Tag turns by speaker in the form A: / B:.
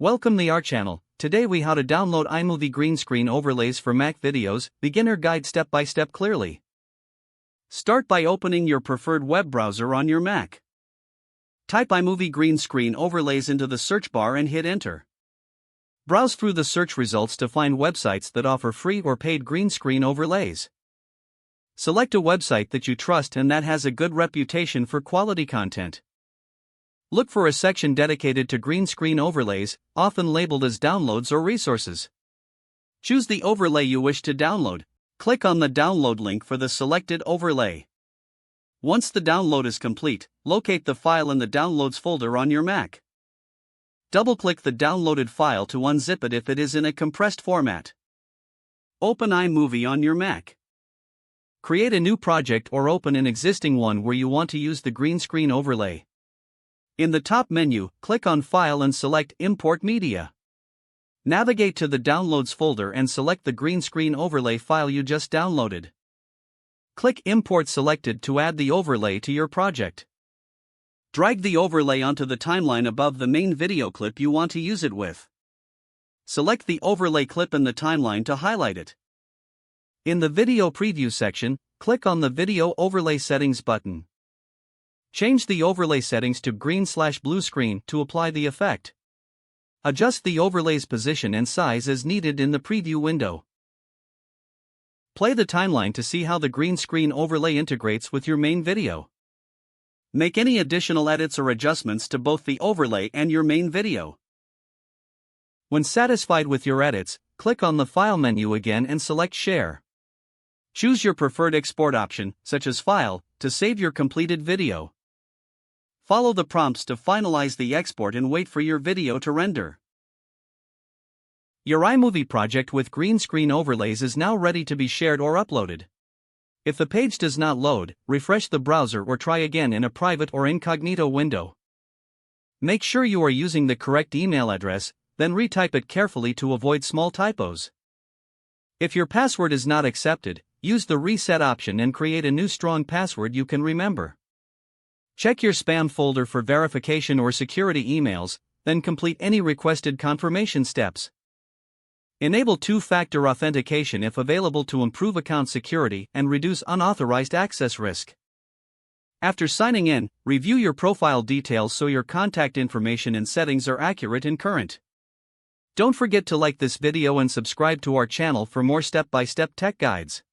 A: Welcome to our channel. Today we how to download iMovie green screen overlays for Mac videos, beginner guide step by step clearly. Start by opening your preferred web browser on your Mac. Type iMovie green screen overlays into the search bar and hit enter. Browse through the search results to find websites that offer free or paid green screen overlays. Select a website that you trust and that has a good reputation for quality content. Look for a section dedicated to green screen overlays, often labeled as downloads or resources. Choose the overlay you wish to download. Click on the download link for the selected overlay. Once the download is complete, locate the file in the Downloads folder on your Mac. Double-click the downloaded file to unzip it if it is in a compressed format. Open iMovie on your Mac. Create a new project or open an existing one where you want to use the green screen overlay. In the top menu, click on File and select Import Media. Navigate to the Downloads folder and select the green screen overlay file you just downloaded. Click Import Selected to add the overlay to your project. Drag the overlay onto the timeline above the main video clip you want to use it with. Select the overlay clip in the timeline to highlight it. In the Video Preview section, click on the Video Overlay Settings button. Change the overlay settings to green/blue screen to apply the effect. Adjust the overlay's position and size as needed in the preview window. Play the timeline to see how the green screen overlay integrates with your main video. Make any additional edits or adjustments to both the overlay and your main video. When satisfied with your edits, click on the File menu again and select Share. Choose your preferred export option, such as File, to save your completed video. Follow the prompts to finalize the export and wait for your video to render. Your iMovie project with green screen overlays is now ready to be shared or uploaded. If the page does not load, refresh the browser or try again in a private or incognito window. Make sure you are using the correct email address, then retype it carefully to avoid small typos. If your password is not accepted, use the reset option and create a new strong password you can remember. Check your spam folder for verification or security emails, then complete any requested confirmation steps. Enable two-factor authentication if available to improve account security and reduce unauthorized access risk. After signing in, review your profile details so your contact information and settings are accurate and current. Don't forget to like this video and subscribe to our channel for more step-by-step tech guides.